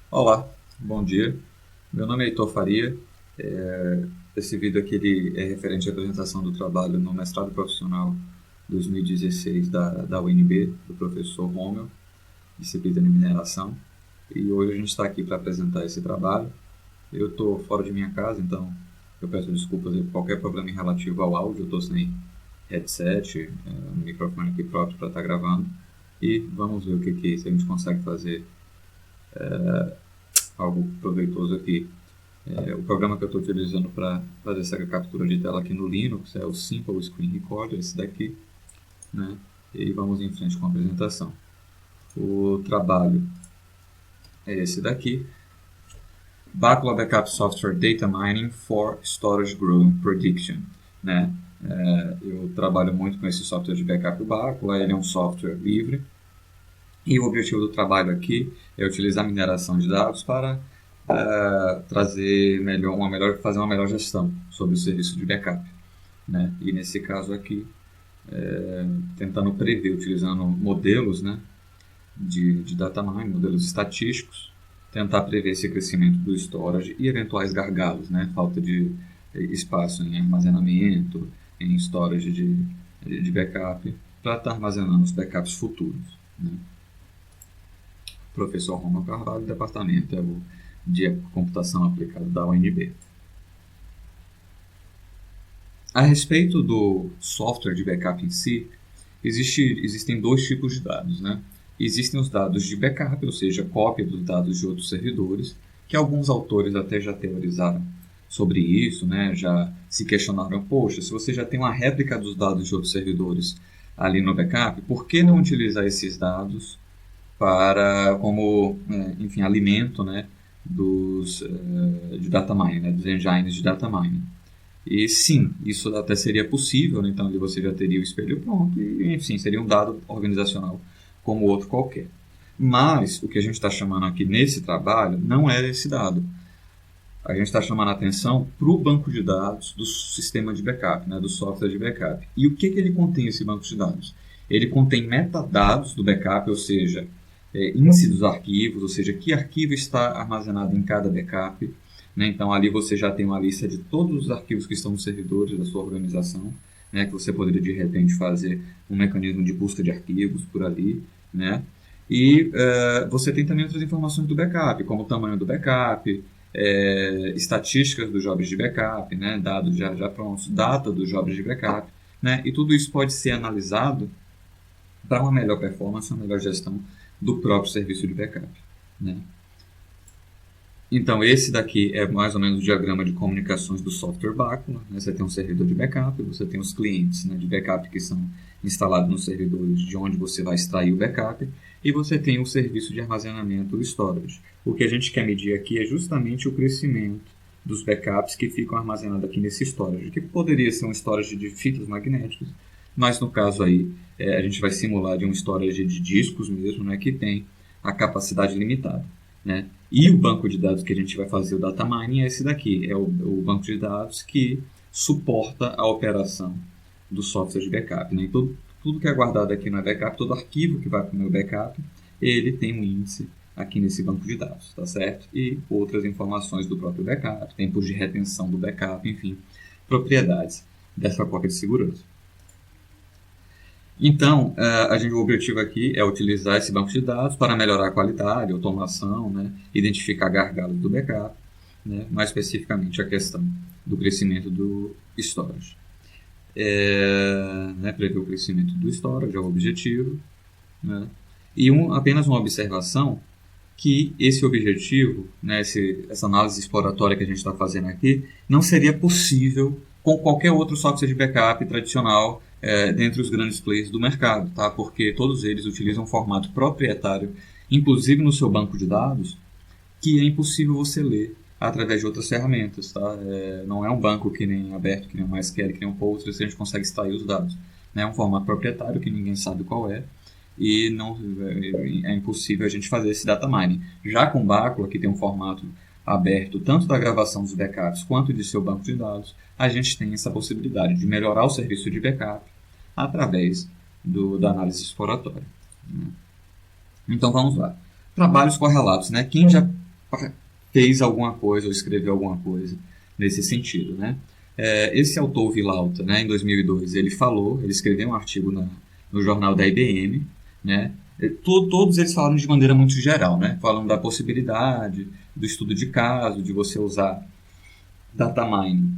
Olá, bom dia. Meu nome é Heitor Faria. Esse vídeo aqui ele é referente à apresentação do trabalho no mestrado profissional 2016 da UNB, do professor Romeu, disciplina de mineração. E hoje a gente está aqui para apresentar esse trabalho. Eu estou fora de minha casa, então eu peço desculpas por qualquer problema em relativo ao áudio. Eu estou sem headset, um microfone aqui próprio para estar gravando. E vamos ver se a gente consegue fazer algo proveitoso aqui. O programa que eu estou utilizando para fazer essa captura de tela aqui no Linux é o Simple Screen Recorder, esse daqui, né? E vamos em frente com a apresentação. O trabalho é esse daqui. Bacula Backup Software Data Mining for Storage Growth Prediction, né? Eu trabalho muito com esse software de backup Bacula, ele é um software livre. E o objetivo do trabalho aqui é utilizar a mineração de dados para fazer uma melhor gestão sobre o serviço de backup, né? E nesse caso aqui, tentando prever, utilizando modelos, né, de data mining, modelos estatísticos, tentar prever esse crescimento do storage e eventuais gargalos, né, falta de espaço em armazenamento, em storage de backup, para estar armazenando os backups futuros, né? Professor Romeu Carvalho, departamento de computação aplicada da UNB. A respeito do software de backup em si, existem dois tipos de dados, né? Existem os dados de backup, ou seja, cópia dos dados de outros servidores, que alguns autores até já teorizaram sobre isso, né? Já se questionaram, poxa, se você já tem uma réplica dos dados de outros servidores ali no backup, por que não utilizar esses dados como, enfim, alimento, né, de data mining, né, dos engines de data mining? E sim, isso até seria possível, né? Então ali você já teria o espelho pronto e, enfim, seria um dado organizacional como outro qualquer. Mas o que a gente está chamando aqui nesse trabalho não é esse dado. A gente está chamando a atenção para o banco de dados do sistema de backup, né, do software de backup. E o que ele contém, esse banco de dados? Ele contém metadados do backup, ou seja, índice dos arquivos, ou seja, que arquivo está armazenado em cada backup, né? Então ali você já tem uma lista de todos os arquivos que estão nos servidores da sua organização, né, que você poderia de repente fazer um mecanismo de busca de arquivos por ali, né? E você tem também outras informações do backup, como o tamanho do backup, estatísticas dos jobs de backup, né, dados já prontos, data dos jobs de backup, né? E tudo isso pode ser analisado para uma melhor performance, uma melhor gestão do próprio serviço de backup, né? Então, esse daqui é mais ou menos o diagrama de comunicações do software Bacula, né? Você tem um servidor de backup, você tem os clientes, né, de backup que são instalados nos servidores de onde você vai extrair o backup, e você tem o serviço de armazenamento, o storage. O que a gente quer medir aqui é justamente o crescimento dos backups que ficam armazenados aqui nesse storage, que poderia ser um storage de fitas magnéticas, mas no caso aí a gente vai simular de um storage de discos mesmo, né, que tem a capacidade limitada, né? E o banco de dados que a gente vai fazer o data mining é esse daqui, é o banco de dados que suporta a operação do software de backup, né? Então, tudo que é guardado aqui no backup, todo arquivo que vai para o meu backup, ele tem um índice aqui nesse banco de dados, tá certo? E outras informações do próprio backup, tempos de retenção do backup, enfim, propriedades dessa cópia de segurança. Então, o objetivo aqui é utilizar esse banco de dados para melhorar a qualidade, automação, né, identificar gargalos do backup, né, mais especificamente a questão do crescimento do storage. Né, prever o crescimento do storage é o objetivo, né, e apenas uma observação que esse objetivo, né, essa análise exploratória que a gente está fazendo aqui, não seria possível com qualquer outro software de backup tradicional dentre os grandes players do mercado, tá? Porque todos eles utilizam um formato proprietário, inclusive no seu banco de dados, que é impossível você ler através de outras ferramentas, tá? Não é um banco que nem aberto, que nem um MySQL, que nem um Postgres, a gente consegue extrair os dados. Né? É um formato proprietário que ninguém sabe qual é, e não é impossível a gente fazer esse data mining. Já com o Bacula, que tem um formato aberto tanto da gravação dos backups quanto de seu banco de dados, a gente tem essa possibilidade de melhorar o serviço de backup através da análise exploratória, né? Então vamos lá. Trabalhos correlatos, né? Quem já fez alguma coisa ou escreveu alguma coisa nesse sentido, né? Esse autor Villalta, né, em 2002, ele escreveu um artigo no jornal da IBM, né? Todos eles falam de maneira muito geral, né? Falam da possibilidade do estudo de caso, de você usar data mining,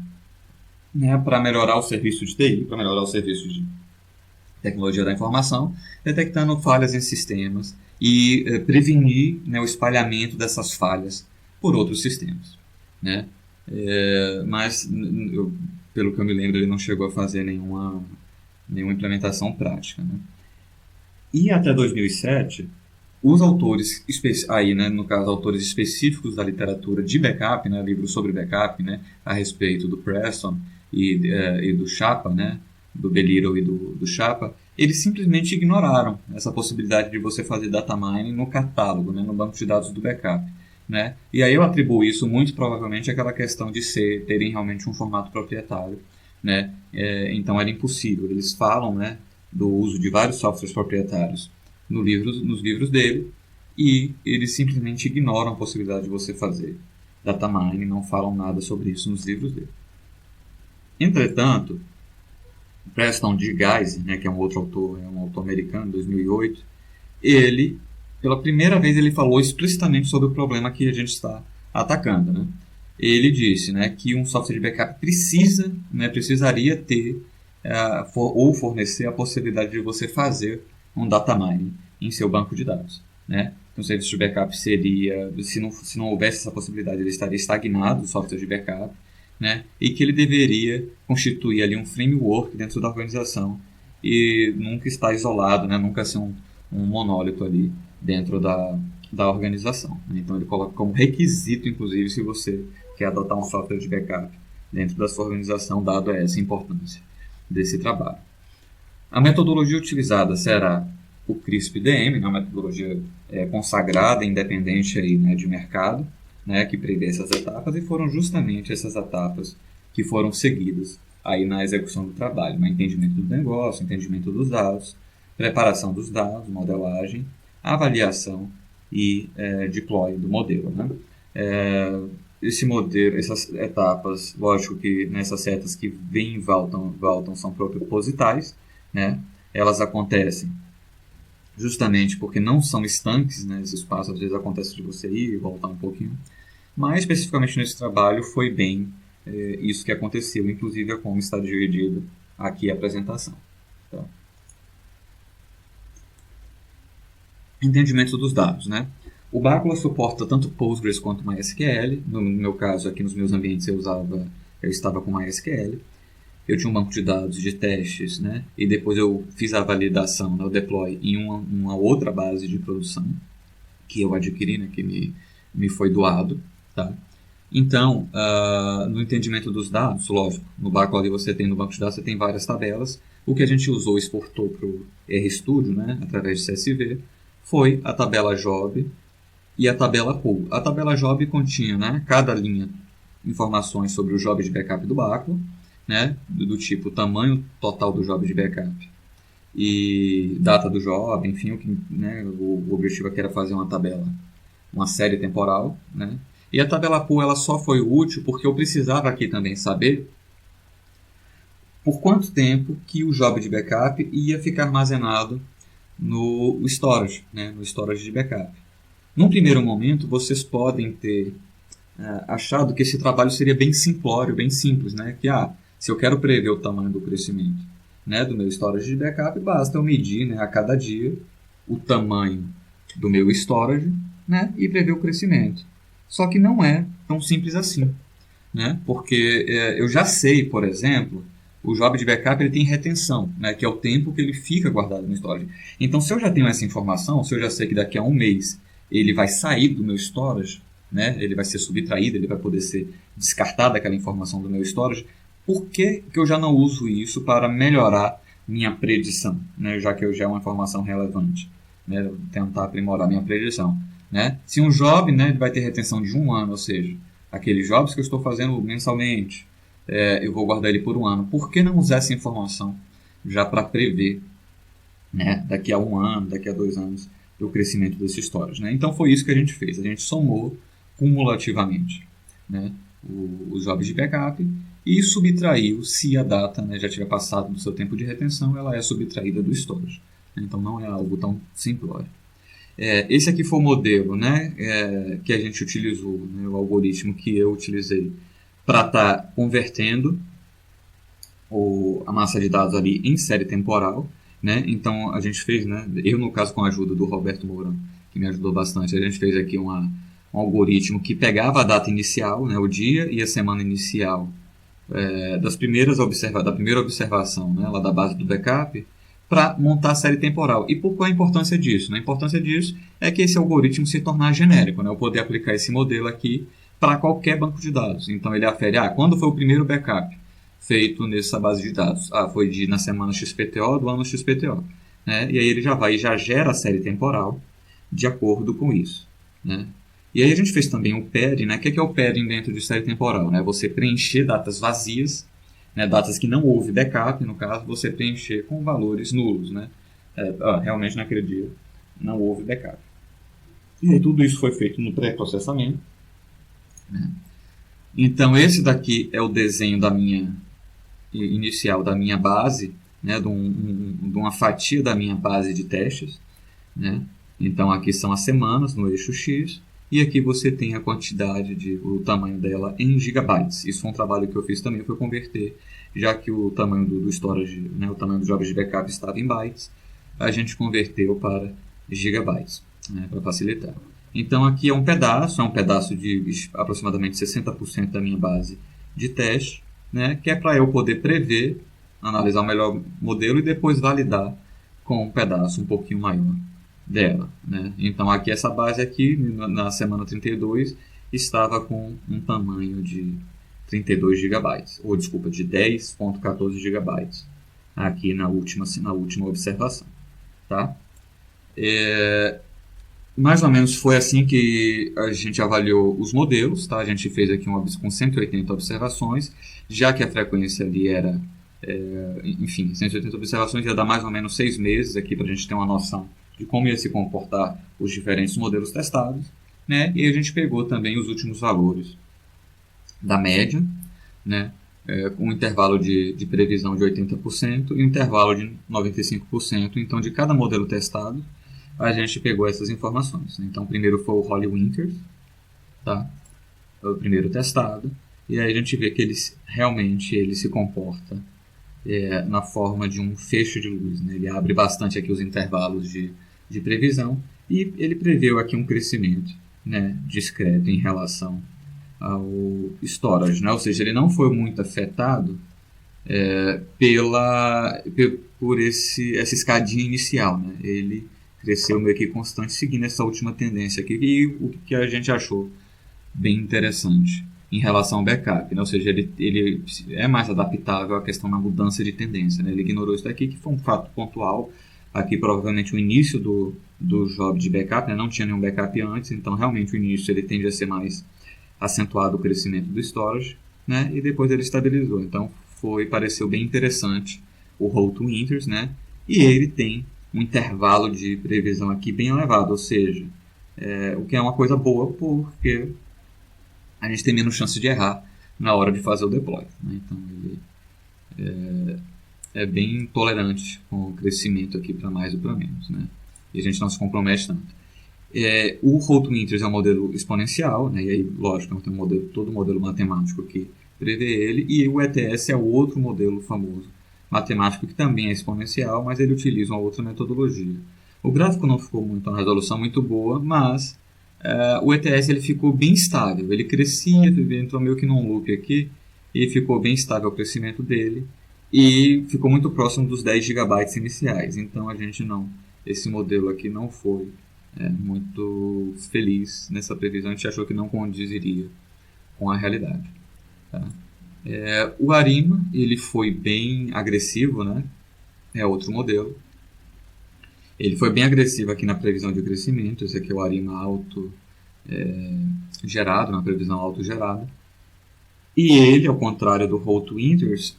né, para melhorar o serviço de TI, para melhorar o serviço de tecnologia da informação, detectando falhas em sistemas e prevenir, né, o espalhamento dessas falhas por outros sistemas, né? Mas, pelo que eu me lembro, ele não chegou a fazer nenhuma implementação prática, né? E até 2007, os autores, aí, né, no caso, autores específicos da literatura de backup, né, livros sobre backup, né, a respeito do Preston e do Chapa, né, do Belittle e do Chapa, eles simplesmente ignoraram essa possibilidade de você fazer data mining no catálogo, né, no banco de dados do backup, né? E aí eu atribuo isso muito provavelmente àquela questão de terem realmente um formato proprietário, né? Então era impossível. Eles falam, né, do uso de vários softwares proprietários nos livros dele, e eles simplesmente ignoram a possibilidade de você fazer data mining, não falam nada sobre isso nos livros dele. Entretanto, Preston D. Geiser, né, que é um outro autor, um autor americano, 2008, ele, pela primeira vez, ele falou explicitamente sobre o problema que a gente está atacando, né? Ele disse, né, que um software de backup precisaria ter ou fornecer a possibilidade de você fazer um data mining em seu banco de dados, né? Então, o serviço de backup seria, se não houvesse essa possibilidade, ele estaria estagnado, o software de backup, né? E que ele deveria constituir ali um framework dentro da organização e nunca estar isolado, né? Nunca ser um monólito ali dentro da organização. Então, ele coloca como requisito, inclusive, se você quer adotar um software de backup dentro da sua organização, dado essa importância desse trabalho. A metodologia utilizada será o CRISP-DM, uma metodologia consagrada, independente aí, né, de mercado, né, que prevê essas etapas, e foram justamente essas etapas que foram seguidas aí na execução do trabalho, no entendimento do negócio, entendimento dos dados, preparação dos dados, modelagem, avaliação e deploy do modelo, né? Esse modelo, essas etapas, lógico que nessas setas que vêm e voltam são propositais, né? Elas acontecem justamente porque não são estanques, né? Esse espaço às vezes acontece de você ir e voltar um pouquinho, mas especificamente nesse trabalho foi bem isso que aconteceu, inclusive é como está dividido aqui a apresentação. Tá? Entendimento dos dados, né? O Bacula suporta tanto Postgres quanto MySQL. No meu caso, aqui nos meus ambientes eu estava com MySQL. Eu tinha um banco de dados de testes, né? E depois eu fiz a validação, né? O deploy em uma outra base de produção que eu adquiri, né? Que me foi doado, tá? Então, no entendimento dos dados, lógico, no Bacula no banco de dados você tem várias tabelas. O que a gente usou e exportou para o RStudio, né? Através de CSV, foi a tabela job e a tabela pool. A tabela job continha, né, cada linha informações sobre o job de backup do Bacula, né, do tipo tamanho total do job de backup e data do job, enfim, o objetivo aqui era fazer uma tabela, uma série temporal, né? E a tabela pool ela só foi útil porque eu precisava aqui também saber por quanto tempo que o job de backup ia ficar armazenado no storage, né, no storage de backup. Num primeiro momento, vocês podem ter achado que esse trabalho seria bem simplório, bem simples, né? Que se eu quero prever o tamanho do crescimento, né, do meu storage de backup, basta eu medir, né, a cada dia o tamanho do meu storage, né, e prever o crescimento. Só que não é tão simples assim, né? Porque eu já sei, por exemplo, o job de backup ele tem retenção, né, que é o tempo que ele fica guardado no storage. Então, se eu já tenho essa informação, se eu já sei que daqui a um mês ele vai sair do meu storage, né, ele vai ser subtraído, ele vai poder ser descartado aquela informação do meu storage, por que eu já não uso isso para melhorar minha predição, né, já que já é uma informação relevante, né, tentar aprimorar minha predição, né? Se um job, né, ele vai ter retenção de 1 ano, ou seja, aqueles jobs que eu estou fazendo mensalmente, eu vou guardar ele por 1 ano. Por que não usar essa informação já para prever, né, daqui a 1 ano, daqui a 2 anos, o crescimento desse storage, né? Então foi isso que a gente fez. A gente somou cumulativamente, né, os jobs de backup e subtraiu, se a data, né, já tiver passado do seu tempo de retenção, ela é subtraída do storage. Então não é algo tão simplório. Esse aqui foi o modelo, né, que a gente utilizou, né, o algoritmo que eu utilizei para estar convertendo a massa de dados ali em série temporal, né? Então a gente fez, né, eu no caso com a ajuda do Roberto Mourão, que me ajudou bastante, a gente fez aqui um algoritmo que pegava a data inicial, né, o dia e a semana inicial da primeira observação, né, lá da base do backup, para montar a série temporal. E qual a importância disso? A importância disso é que esse algoritmo se tornar genérico, né? Eu poder aplicar esse modelo aqui para qualquer banco de dados. Então ele afere, quando foi o primeiro backup feito nessa base de dados? Foi na semana XPTO do ano XPTO. Né? E aí ele já gera a série temporal de acordo com isso. Né? E aí a gente fez também o padding, né? O que é o padding dentro de série temporal? Né? Você preencher datas vazias, né? Datas que não houve backup, no caso, você preencher com valores nulos. Né? Realmente naquele dia não houve backup. E aí tudo isso foi feito no pré-processamento. Né? Então esse daqui é o desenho inicial da minha base, né? de uma fatia da minha base de testes. Né? Então aqui são as semanas no eixo X. E aqui você tem a quantidade, o tamanho dela em gigabytes. Isso foi um trabalho que eu fiz também, foi converter, já que o tamanho do storage, né, o tamanho dos jogos de backup estava em bytes, a gente converteu para gigabytes, né, para facilitar. Então aqui é um pedaço de aproximadamente 60% da minha base de teste, né, que é para eu poder prever, analisar o melhor modelo e depois validar com um pedaço um pouquinho maior dela, né? Então aqui essa base aqui na semana 32 estava com um tamanho de 32 GB, ou desculpa, de 10.14 GB aqui na última observação, tá? Mais ou menos foi assim que a gente avaliou os modelos, tá? A gente fez aqui com 180 observações, já que a frequência ali era, enfim, 180 observações ia dar mais ou menos 6 meses aqui para a gente ter uma noção de como ia se comportar os diferentes modelos testados, né? E a gente pegou também os últimos valores da média, né? Com um intervalo de previsão de 80% e um intervalo de 95%. Então, de cada modelo testado, a gente pegou essas informações. Então, primeiro foi o Holly Winters, tá? Foi o primeiro testado. E aí a gente vê que ele se comporta na forma de um feixe de luz. Né? Ele abre bastante aqui os intervalos de previsão e ele preveu aqui um crescimento, né, discreto em relação ao storage, né? Ou seja, ele não foi muito afetado por essa escadinha inicial. Né? Ele cresceu meio que constante seguindo essa última tendência aqui, e o que a gente achou bem interessante em relação ao backup, né? Ou seja, ele é mais adaptável à questão da mudança de tendência. Né? Ele ignorou isso daqui, que foi um fato pontual. Aqui provavelmente o início do job de backup, né? Não tinha nenhum backup antes, então realmente o início ele tende a ser mais acentuado o crescimento do storage, né? E depois ele estabilizou. Então pareceu bem interessante o Roll to Winters, né? E ele tem um intervalo de previsão aqui bem elevado, ou seja, o que é uma coisa boa porque a gente tem menos chance de errar na hora de fazer o deploy. Né? Então ele é bem tolerante com o crescimento aqui para mais ou para menos, né? E a gente não se compromete tanto. O Roll to Winters é um modelo exponencial, né? E aí, lógico, tem todo modelo matemático que prevê ele, e o ETS é outro modelo famoso matemático que também é exponencial, mas ele utiliza uma outra metodologia. O gráfico não ficou uma resolução muito boa, mas o ETS ele ficou bem estável, ele crescia, entrou meio que num loop aqui, e ficou bem estável o crescimento dele, e ficou muito próximo dos 10 GB iniciais. Então esse modelo aqui não foi muito feliz nessa previsão, a gente achou que não condiziria com a realidade. Tá? O ARIMA ele foi bem agressivo, né? É outro modelo. Ele foi bem agressivo aqui na previsão de crescimento. Esse aqui é o ARIMA gerado, na previsão autogerada. E ele, ao contrário do Roll to Winters,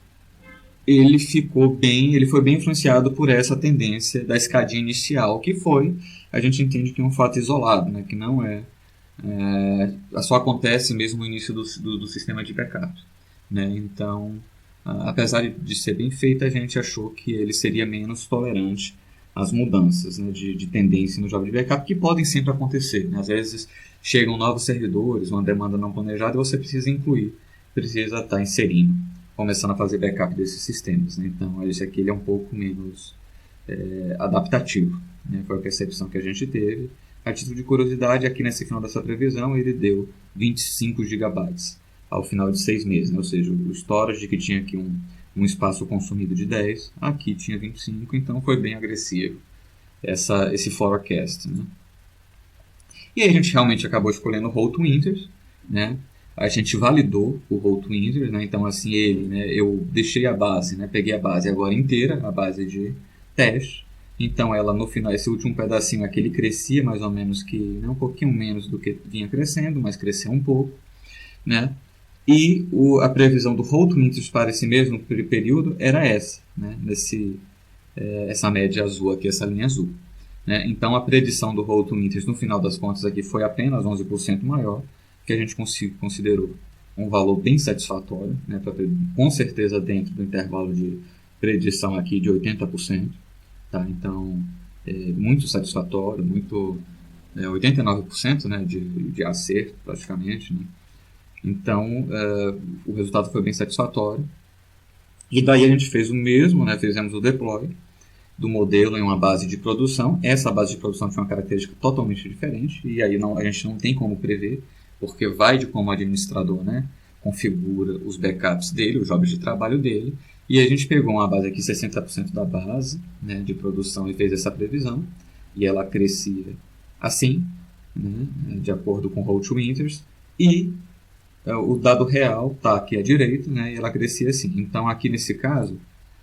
ele foi bem influenciado por essa tendência da escadinha inicial, que a gente entende que é um fato isolado, né? Que não só acontece mesmo no início do sistema de backup, né? Então, apesar de ser bem feito, a gente achou que ele seria menos tolerante às mudanças, né, de tendência no job de backup, que podem sempre acontecer, né? Às vezes chegam novos servidores, uma demanda não planejada, e você precisa incluir, precisa estar inserindo, começando a fazer backup desses sistemas, né? Então, esse aqui ele é um pouco menos adaptativo, né? Foi a percepção que a gente teve. A título de curiosidade, aqui nesse final dessa previsão, ele deu 25 GB ao final de 6 meses, né? Ou seja, o storage que tinha aqui um espaço consumido de 10, aqui tinha 25, então foi bem agressivo esse forecast, né? E aí a gente realmente acabou escolhendo o Roll to Winters, né? A gente validou o Roll to Winters, né? Então assim, eu deixei a base, né? Peguei a base agora inteira, a base de teste. Então ela no final, esse último pedacinho aqui, ele crescia mais ou menos um pouquinho menos do que vinha crescendo, mas cresceu um pouco, né? E a previsão do Roll to Winters para esse mesmo período era essa, né? Essa média azul aqui, essa linha azul, né? Então a predição do Roll to Winters no final das contas aqui foi apenas 11% maior, que a gente considerou um valor bem satisfatório, né? Com certeza dentro do intervalo de predição aqui de 80%. Tá? Então, muito satisfatório, 89%, né, de acerto praticamente, né? Então, o resultado foi bem satisfatório. E daí a gente fez o mesmo, né, fizemos o deploy do modelo em uma base de produção. Essa base de produção tinha uma característica totalmente diferente, e aí a gente não tem como prever, porque vai de como o administrador, né, configura os backups dele, os jobs de trabalho dele. E a gente pegou uma base aqui, 60% da base, né, de produção, e fez essa previsão. E ela crescia assim, né, de acordo com o Roll to Winters. E o dado real está aqui à direita, né, e ela crescia assim. Então, aqui nesse caso,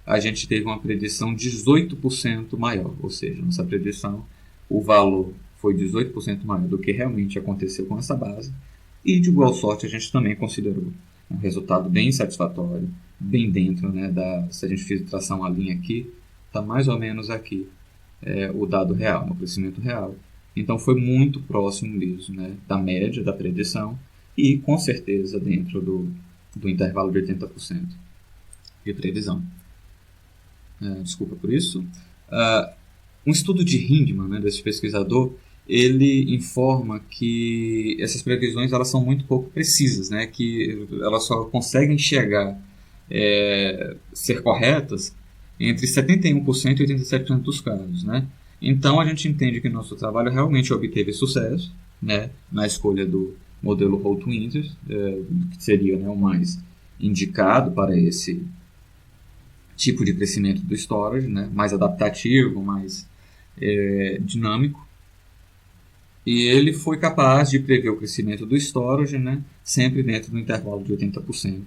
a gente teve uma predição 18% maior. Ou seja, nossa predição, o valor foi 18% maior do que realmente aconteceu com essa base. E, de igual sorte, a gente também considerou um resultado bem satisfatório, bem dentro, né, se a gente fizer traçar uma linha aqui, está mais ou menos aqui o dado real, o crescimento real. Então foi muito próximo mesmo, né, da média da predição e com certeza dentro do intervalo de 80% de previsão. Desculpa por isso. Um estudo de Hindman, né, desse pesquisador, ele informa que essas previsões elas são muito pouco precisas, né, que elas só conseguem chegar ser corretas entre 71% e 87% dos casos, né? Então a gente entende que nosso trabalho realmente obteve sucesso, né, na escolha do modelo Roll to Winters, que seria, né, o mais indicado para esse tipo de crescimento do storage, né, mais adaptativo, mais dinâmico. E ele foi capaz de prever o crescimento do storage, né, sempre dentro do intervalo de 80%.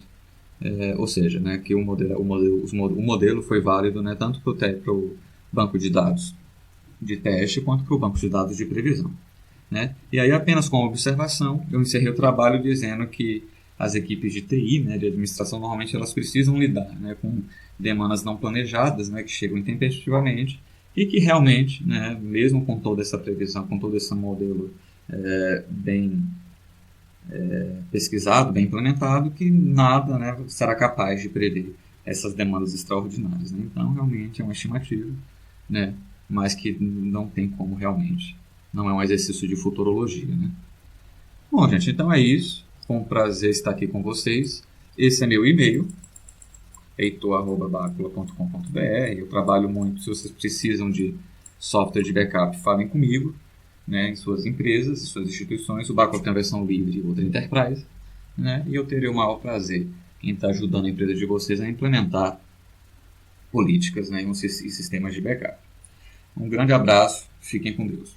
Ou seja, né, que o modelo foi válido, né, tanto para o banco de dados de teste quanto para o banco de dados de previsão, né? E aí, apenas com observação, eu encerrei o trabalho dizendo que as equipes de TI, né, de administração, normalmente elas precisam lidar, né, com demandas não planejadas, né, que chegam intempestivamente e que realmente, né, mesmo com toda essa previsão, com todo esse modelo bem pesquisado, bem implementado, que nada, né, será capaz de prever essas demandas extraordinárias, né? Então, realmente é uma estimativa, né, mas que não tem como realmente, não é um exercício de futurologia, né? Bom, gente, então é isso. Foi um prazer estar aqui com vocês. Esse é meu e-mail, heitor@bacula.com.br. Eu trabalho muito, se vocês precisam de software de backup, falem comigo, né, em suas empresas, em suas instituições. O Bacula tem a versão livre e outra Enterprise, né, e eu terei o maior prazer em estar ajudando a empresa de vocês a implementar políticas, né, e sistemas de backup. Um grande abraço, fiquem com Deus.